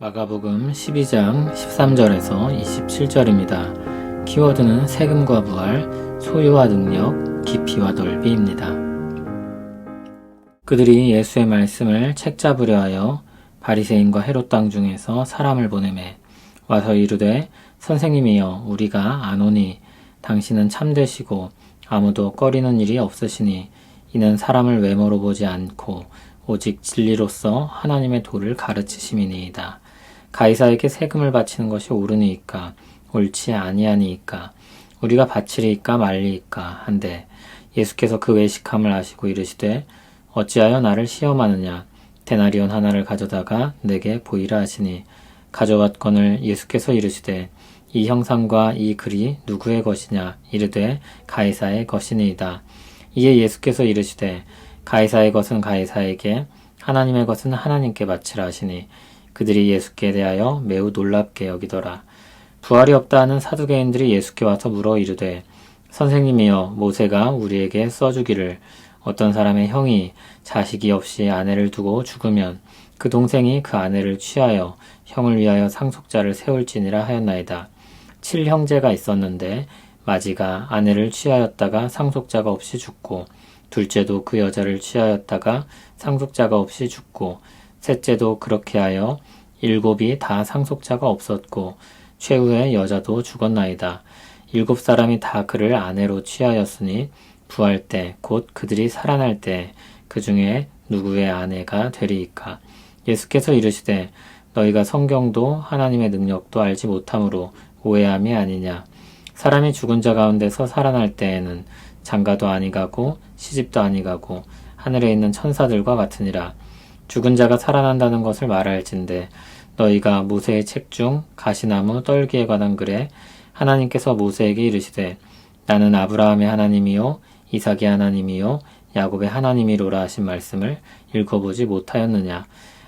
마가복음 12장 13절에서 27절입니다. 키워드는 세금과 부활, 소유와 능력, 깊이와 넓이입니다. 그들이 예수의 말씀을 책잡으려 하여 바리새인과 헤롯 땅 중에서 사람을 보내매 와서 이르되 선생님이여 우리가 아노니 당신은 참되시고 아무도 꺼리는 일이 없으시니 이는 사람을 외모로 보지 않고 오직 진리로서 하나님의 도를 가르치심이니이다. 가이사에게 세금을 바치는 것이 옳으니이까 옳지 아니하니이까 우리가 바치리이까 말리이까 한데 예수께서 그 외식함을 아시고 이르시되 어찌하여 나를 시험하느냐 데나리온 하나를 가져다가 내게 보이라 하시니 가져갔거늘 예수께서 이르시되 이 형상과 이 글이 누구의 것이냐 이르되 가이사의 것이니이다. 이에 예수께서 이르시되 가이사의 것은 가이사에게 하나님의 것은 하나님께 바치라 하시니 그들이 예수께 대하여 매우 놀랍게 여기더라. 부활이 없다 하는 사두개인들이 예수께 와서 물어 이르되 선생님이여 모세가 우리에게 써주기를 어떤 사람의 형이 자식이 없이 아내를 두고 죽으면 그 동생이 그 아내를 취하여 형을 위하여 상속자를 세울지니라 하였나이다. 7형제가 있었는데 마지가 아내를 취하였다가 상속자가 없이 죽고 둘째도 그 여자를 취하였다가 상속자가 없이 죽고 셋째도 그렇게 하여 7이 다 상속자가 없었고 최후의 여자도 죽었나이다. 7사람이 다 그를 아내로 취하였으니 부활 때 곧 그들이 살아날 때 그 중에 누구의 아내가 되리이까. 예수께서 이르시되 너희가 성경도 하나님의 능력도 알지 못함으로 오해함이 아니냐. 사람이 죽은 자 가운데서 살아날 때에는 장가도 아니가고 시집도 아니가고 하늘에 있는 천사들과 같으니라. 죽은 자가 살아난다는 것을 말할진대 너희가 모세의 책 중 가시나무 떨기에 관한 글에 하나님께서 모세에게 이르시되 나는 아브라함의 하나님이요 이삭의 하나님이요 야곱의 하나님이로라 하신 말씀을 읽어보지 못하였느냐.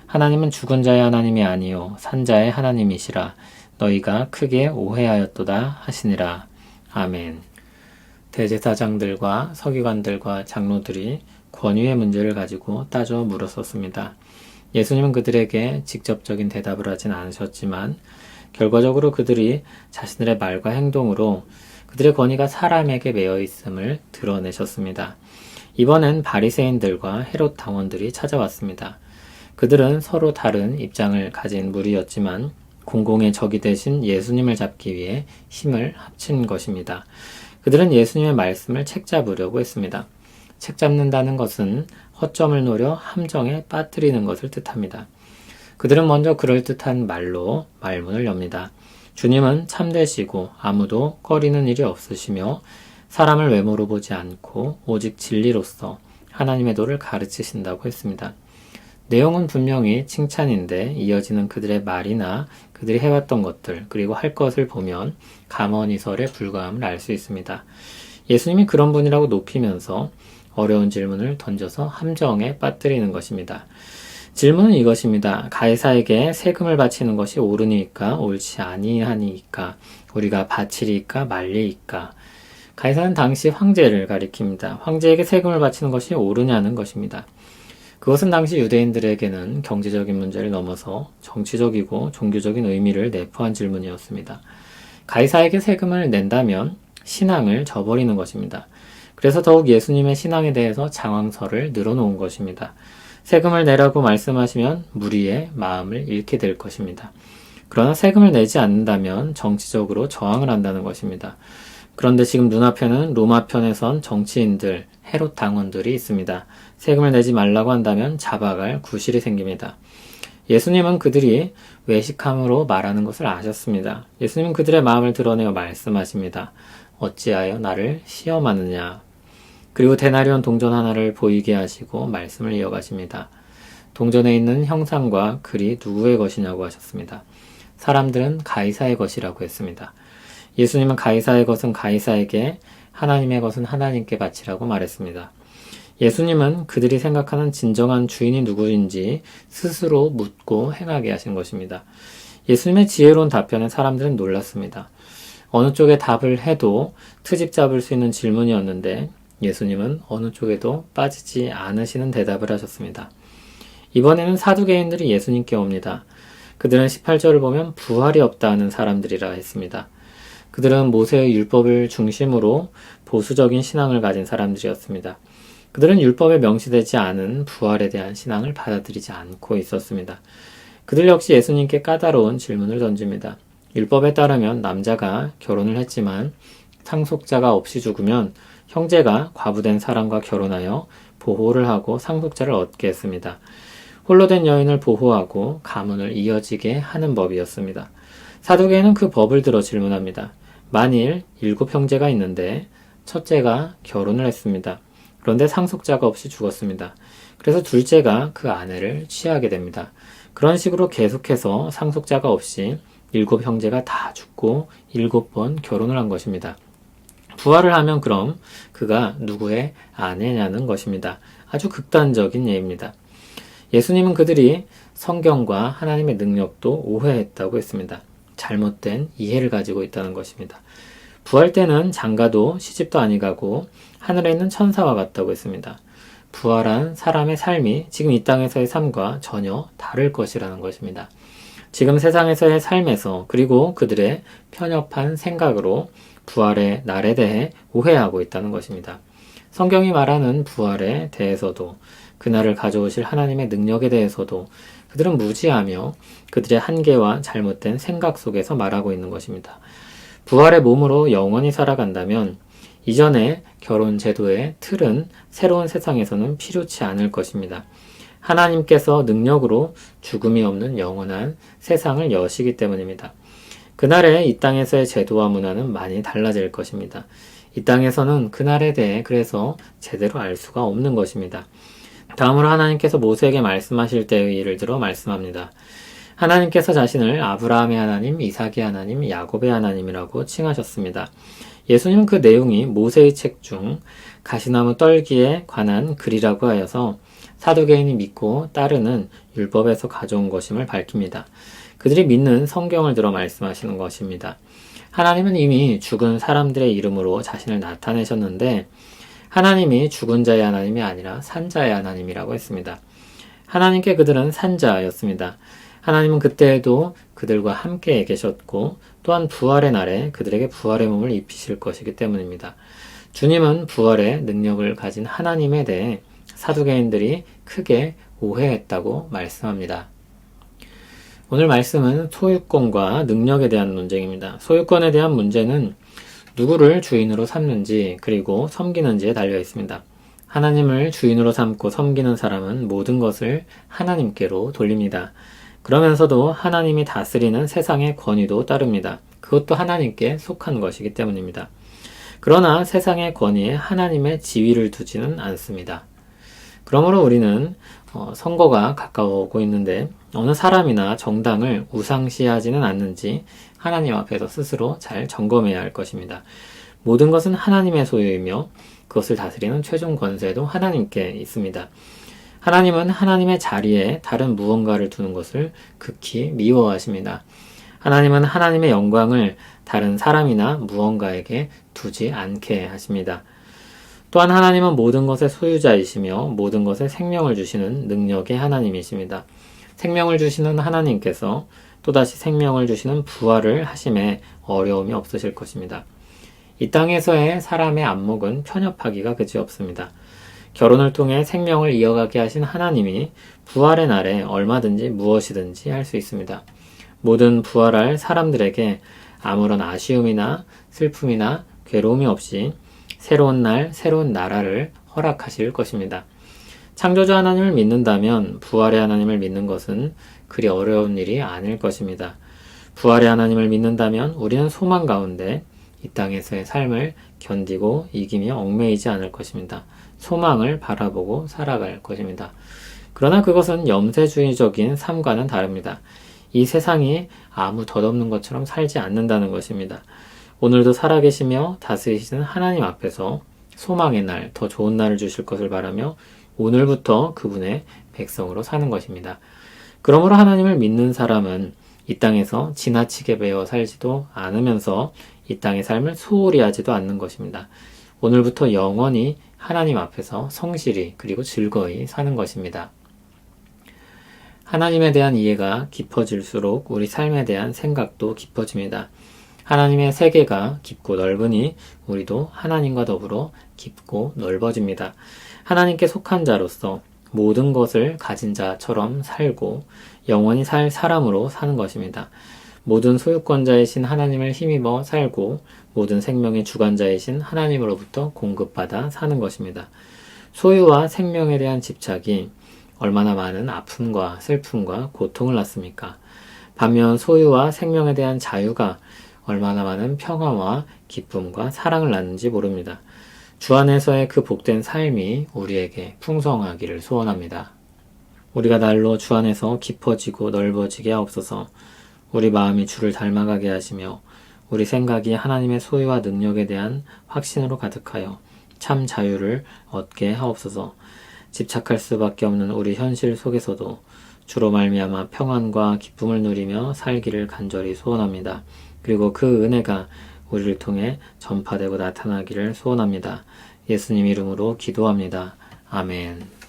하나님은 죽은 자의 하나님이 아니요 산자의 하나님이시라. 너희가 크게 오해하였도다 하시니라. 아멘. 대제사장들과 서기관들과 장로들이 권위의 문제를 가지고 따져 물었었습니다. 예수님은 그들에게 직접적인 대답을 하진 않으셨지만 결과적으로 그들이 자신들의 말과 행동으로 그들의 권위가 사람에게 매여 있음을 드러내셨습니다. 이번엔 바리새인들과 헤롯 당원들이 찾아왔습니다. 그들은 서로 다른 입장을 가진 무리였지만 공공의 적이 되신 예수님을 잡기 위해 힘을 합친 것입니다. 그들은 예수님의 말씀을 책잡으려고 했습니다. 책잡는다는 것은 허점을 노려 함정에 빠뜨리는 것을 뜻합니다. 그들은 먼저 그럴듯한 말로 말문을 엽니다. 주님은 참되시고 아무도 꺼리는 일이 없으시며 사람을 외모로 보지 않고 오직 진리로서 하나님의 도를 가르치신다고 했습니다. 내용은 분명히 칭찬인데 이어지는 그들의 말이나 그들이 해왔던 것들 그리고 할 것을 보면 감언이설에 불과함을 알 수 있습니다. 예수님이 그런 분이라고 높이면서 어려운 질문을 던져서 함정에 빠뜨리는 것입니다. 질문은 이것입니다. 가이사에게 세금을 바치는 것이 옳으니까 옳지 아니하니까 우리가 바치리이까 말리이까. 가이사는 당시 황제를 가리킵니다. 황제에게 세금을 바치는 것이 옳으냐는 것입니다. 그것은 당시 유대인들에게는 경제적인 문제를 넘어서 정치적이고 종교적인 의미를 내포한 질문이었습니다. 가이사에게 세금을 낸다면 신앙을 저버리는 것입니다. 그래서 더욱 예수님의 신앙에 대해서 장황설을 늘어놓은 것입니다. 세금을 내라고 말씀하시면 무리의 마음을 잃게 될 것입니다. 그러나 세금을 내지 않는다면 정치적으로 저항을 한다는 것입니다. 그런데 지금 눈앞에는 로마 편에 선 정치인들, 헤롯 당원들이 있습니다. 세금을 내지 말라고 한다면 잡아갈 구실이 생깁니다. 예수님은 그들이 외식함으로 말하는 것을 아셨습니다. 예수님은 그들의 마음을 드러내어 말씀하십니다. 어찌하여 나를 시험하느냐. 그리고 데나리온 동전 하나를 보이게 하시고 말씀을 이어가십니다. 동전에 있는 형상과 글이 누구의 것이냐고 하셨습니다. 사람들은 가이사의 것이라고 했습니다. 예수님은 가이사의 것은 가이사에게 하나님의 것은 하나님께 바치라고 말했습니다. 예수님은 그들이 생각하는 진정한 주인이 누구인지 스스로 묻고 행하게 하신 것입니다. 예수님의 지혜로운 답변에 사람들은 놀랐습니다. 어느 쪽에 답을 해도 트집 잡을 수 있는 질문이었는데 예수님은 어느 쪽에도 빠지지 않으시는 대답을 하셨습니다. 이번에는 사두개인들이 예수님께 옵니다. 그들은 18절을 보면 부활이 없다 하는 사람들이라 했습니다. 그들은 모세의 율법을 중심으로 보수적인 신앙을 가진 사람들이었습니다. 그들은 율법에 명시되지 않은 부활에 대한 신앙을 받아들이지 않고 있었습니다. 그들 역시 예수님께 까다로운 질문을 던집니다. 율법에 따르면 남자가 결혼을 했지만 상속자가 없이 죽으면 형제가 과부된 사람과 결혼하여 보호를 하고 상속자를 얻게 했습니다. 홀로 된 여인을 보호하고 가문을 이어지게 하는 법이었습니다. 사두개인은 그 법을 들어 질문합니다. 만일 7형제가 있는데 첫째가 결혼을 했습니다. 그런데 상속자가 없이 죽었습니다. 그래서 둘째가 그 아내를 취하게 됩니다. 그런 식으로 계속해서 상속자가 없이 7형제가 다 죽고 7번 결혼을 한 것입니다. 부활을 하면 그럼 그가 누구의 아내냐는 것입니다. 아주 극단적인 예입니다. 예수님은 그들이 성경과 하나님의 능력도 오해했다고 했습니다. 잘못된 이해를 가지고 있다는 것입니다. 부활 때는 장가도 시집도 아니가고 하늘에 있는 천사와 같다고 했습니다. 부활한 사람의 삶이 지금 이 땅에서의 삶과 전혀 다를 것이라는 것입니다. 지금 세상에서의 삶에서 그리고 그들의 편협한 생각으로 부활의 날에 대해 오해하고 있다는 것입니다. 성경이 말하는 부활에 대해서도 그날을 가져오실 하나님의 능력에 대해서도 그들은 무지하며 그들의 한계와 잘못된 생각 속에서 말하고 있는 것입니다. 부활의 몸으로 영원히 살아간다면 이전의 결혼 제도의 틀은 새로운 세상에서는 필요치 않을 것입니다. 하나님께서 능력으로 죽음이 없는 영원한 세상을 여시기 때문입니다. 그날에 이 땅에서의 제도와 문화는 많이 달라질 것입니다. 이 땅에서는 그날에 대해 그래서 제대로 알 수가 없는 것입니다. 다음으로 하나님께서 모세에게 말씀하실 때의 예를 들어 말씀합니다. 하나님께서 자신을 아브라함의 하나님, 이삭의 하나님, 야곱의 하나님이라고 칭하셨습니다. 예수님은 그 내용이 모세의 책 중 가시나무 떨기에 관한 글이라고 하여서 사두개인이 믿고 따르는 율법에서 가져온 것임을 밝힙니다. 그들이 믿는 성경을 들어 말씀하시는 것입니다. 하나님은 이미 죽은 사람들의 이름으로 자신을 나타내셨는데 하나님이 죽은 자의 하나님이 아니라 산자의 하나님이라고 했습니다. 하나님께 그들은 산자였습니다. 하나님은 그때에도 그들과 함께 계셨고 또한 부활의 날에 그들에게 부활의 몸을 입히실 것이기 때문입니다. 주님은 부활의 능력을 가진 하나님에 대해 사두개인들이 크게 오해했다고 말씀합니다. 오늘 말씀은 소유권과 능력에 대한 논쟁입니다. 소유권에 대한 문제는 누구를 주인으로 삼는지 그리고 섬기는지에 달려 있습니다. 하나님을 주인으로 삼고 섬기는 사람은 모든 것을 하나님께로 돌립니다. 그러면서도 하나님이 다스리는 세상의 권위도 따릅니다. 그것도 하나님께 속한 것이기 때문입니다. 그러나 세상의 권위에 하나님의 지위를 두지는 않습니다. 그러므로 우리는 선거가 가까워오고 있는데 어느 사람이나 정당을 우상시하지는 않는지 하나님 앞에서 스스로 잘 점검해야 할 것입니다. 모든 것은 하나님의 소유이며 그것을 다스리는 최종 권세도 하나님께 있습니다. 하나님은 하나님의 자리에 다른 무언가를 두는 것을 극히 미워하십니다. 하나님은 하나님의 영광을 다른 사람이나 무언가에게 두지 않게 하십니다. 또한 하나님은 모든 것의 소유자이시며 모든 것에 생명을 주시는 능력의 하나님이십니다. 생명을 주시는 하나님께서 또다시 생명을 주시는 부활을 하심에 어려움이 없으실 것입니다. 이 땅에서의 사람의 안목은 편협하기가 그지없습니다. 결혼을 통해 생명을 이어가게 하신 하나님이 부활의 날에 얼마든지 무엇이든지 할 수 있습니다. 모든 부활할 사람들에게 아무런 아쉬움이나 슬픔이나 괴로움이 없이 새로운 날, 새로운 나라를 허락하실 것입니다. 창조주 하나님을 믿는다면 부활의 하나님을 믿는 것은 그리 어려운 일이 아닐 것입니다. 부활의 하나님을 믿는다면 우리는 소망 가운데 이 땅에서의 삶을 견디고 이기며 얽매이지 않을 것입니다. 소망을 바라보고 살아갈 것입니다. 그러나 그것은 염세주의적인 삶과는 다릅니다. 이 세상이 아무 덧없는 것처럼 살지 않는다는 것입니다. 오늘도 살아계시며 다스리시는 하나님 앞에서 소망의 날, 더 좋은 날을 주실 것을 바라며 오늘부터 그분의 백성으로 사는 것입니다. 그러므로 하나님을 믿는 사람은 이 땅에서 지나치게 배워 살지도 않으면서 이 땅의 삶을 소홀히 하지도 않는 것입니다. 오늘부터 영원히 하나님 앞에서 성실히 그리고 즐거이 사는 것입니다. 하나님에 대한 이해가 깊어질수록 우리 삶에 대한 생각도 깊어집니다. 하나님의 세계가 깊고 넓으니 우리도 하나님과 더불어 깊고 넓어집니다. 하나님께 속한 자로서 모든 것을 가진 자처럼 살고 영원히 살 사람으로 사는 것입니다. 모든 소유권자이신 하나님을 힘입어 살고 모든 생명의 주관자이신 하나님으로부터 공급받아 사는 것입니다. 소유와 생명에 대한 집착이 얼마나 많은 아픔과 슬픔과 고통을 낳습니까? 반면 소유와 생명에 대한 자유가 얼마나 많은 평화와 기쁨과 사랑을 낳는지 모릅니다. 주 안에서의 그 복된 삶이 우리에게 풍성하기를 소원합니다. 우리가 날로 주 안에서 깊어지고 넓어지게 하옵소서. 우리 마음이 주를 닮아가게 하시며 우리 생각이 하나님의 소유와 능력에 대한 확신으로 가득하여 참 자유를 얻게 하옵소서. 집착할 수밖에 없는 우리 현실 속에서도 주로 말미암아 평안과 기쁨을 누리며 살기를 간절히 소원합니다. 그리고 그 은혜가 우리를 통해 전파되고 나타나기를 소원합니다. 예수님 이름으로 기도합니다. 아멘.